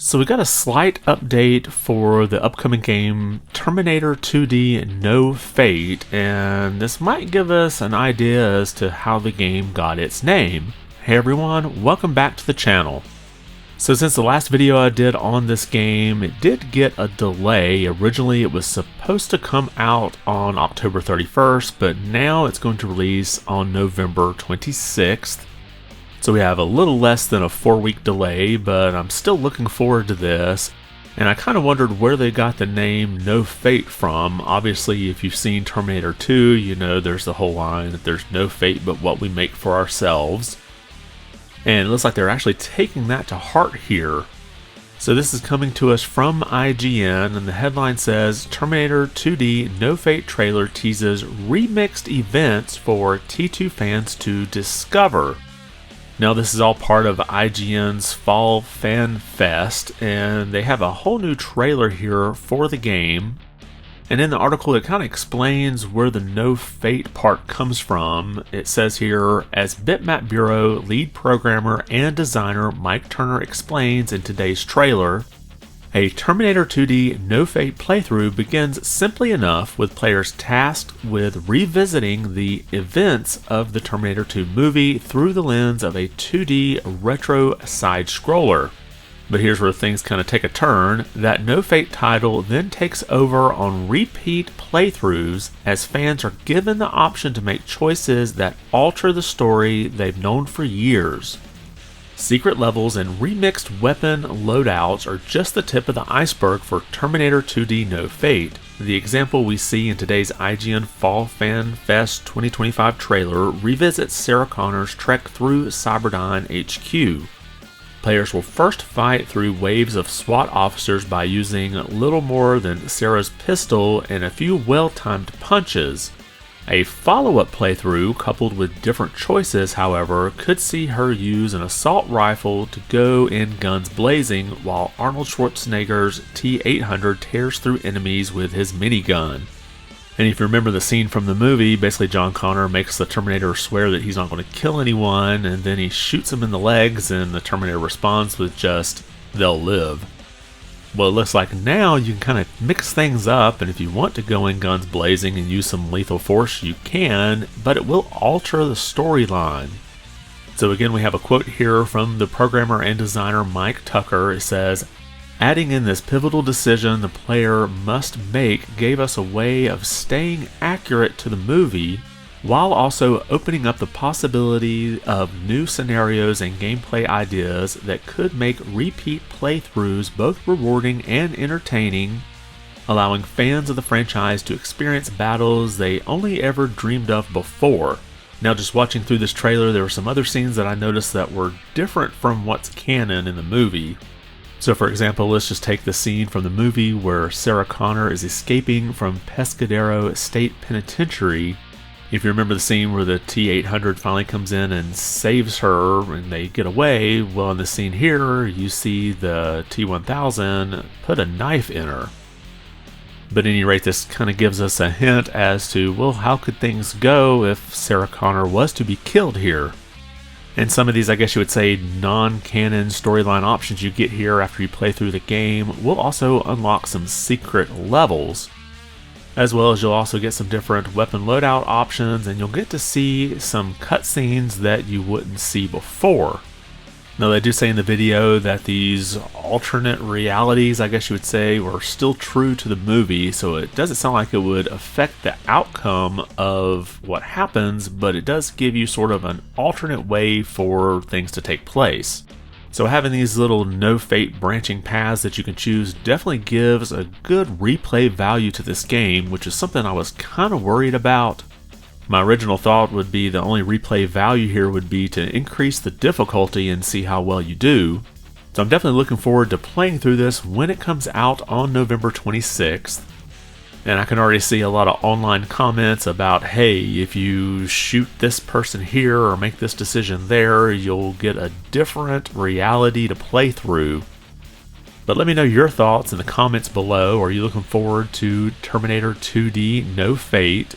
So we got a slight update for the upcoming game Terminator 2D No Fate, and this might give us an idea as to how the game got its name. Hey everyone, welcome back to the channel. So since the last video I did on this game, it did get a delay. Originally it was supposed to come out on October 31st, but now it's going to release on November 26th. So we have a little less than a 4-week delay, but I'm still looking forward to this. And I kind of wondered where they got the name No Fate from. Obviously, if you've seen Terminator 2, you know there's the whole line that there's no fate but what we make for ourselves. And it looks like they're actually taking that to heart here. So this is coming to us from IGN, and the headline says, Terminator 2D No Fate trailer teases remixed events for T2 fans to discover. Now this is all part of IGN's Fall Fan Fest, and they have a whole new trailer here for the game. And in the article it kind of explains where the No Fate part comes from. It says here, as Bitmap Bureau lead programmer and designer Mike Turner explains in today's trailer, a Terminator 2D No Fate playthrough begins simply enough with players tasked with revisiting the events of the Terminator 2 movie through the lens of a 2D retro side-scroller. But here's where things kind of take a turn. That No Fate title then takes over on repeat playthroughs as fans are given the option to make choices that alter the story they've known for years. Secret levels and remixed weapon loadouts are just the tip of the iceberg for Terminator 2D No Fate. The example we see in today's IGN Fall Fan Fest 2025 trailer revisits Sarah Connor's trek through Cyberdyne HQ. Players will first fight through waves of SWAT officers by using little more than Sarah's pistol and a few well-timed punches. A follow-up playthrough, coupled with different choices, however, could see her use an assault rifle to go in guns blazing while Arnold Schwarzenegger's T-800 tears through enemies with his minigun. And if you remember the scene from the movie, basically John Connor makes the Terminator swear that he's not going to kill anyone, and then he shoots him in the legs, and the Terminator responds with just, "They'll live." Well, it looks like now you can kind of mix things up, and if you want to go in guns blazing and use some lethal force, you can, but it will alter the storyline. So again, we have a quote here from the programmer and designer Mike Tucker. It says, adding in this pivotal decision the player must make gave us a way of staying accurate to the movie, while also opening up the possibility of new scenarios and gameplay ideas that could make repeat playthroughs both rewarding and entertaining, allowing fans of the franchise to experience battles they only ever dreamed of before. Now, just watching through this trailer, there were some other scenes that I noticed that were different from what's canon in the movie. So for example, let's just take the scene from the movie where Sarah Connor is escaping from Pescadero State Penitentiary. If you remember the scene where the T-800 finally comes in and saves her and they get away, well, in the scene here, you see the T-1000 put a knife in her. But at any rate, this kind of gives us a hint as to, well, how could things go if Sarah Connor was to be killed here? And some of these, I guess you would say, non-canon storyline options you get here after you play through the game will also unlock some secret levels. As well as you'll also get some different weapon loadout options, and you'll get to see some cutscenes that you wouldn't see before. Now, they do say in the video that these alternate realities, I guess you would say, were still true to the movie, so it doesn't sound like it would affect the outcome of what happens, but it does give you sort of an alternate way for things to take place. So having these little No Fate branching paths that you can choose definitely gives a good replay value to this game, which is something I was kind of worried about. My original thought would be the only replay value here would be to increase the difficulty and see how well you do. So I'm definitely looking forward to playing through this when it comes out on November 26th. And I can already see a lot of online comments about, hey, if you shoot this person here or make this decision there, you'll get a different reality to play through. But let me know your thoughts in the comments below. Are you looking forward to Terminator 2D No Fate?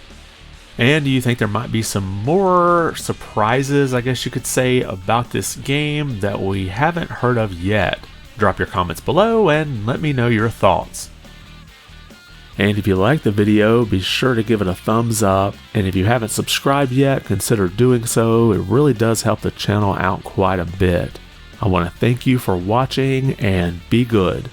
And do you think there might be some more surprises, I guess you could say, about this game that we haven't heard of yet? Drop your comments below and let me know your thoughts. And if you liked the video, be sure to give it a thumbs up. And if you haven't subscribed yet, consider doing so. It really does help the channel out quite a bit. I want to thank you for watching and be good.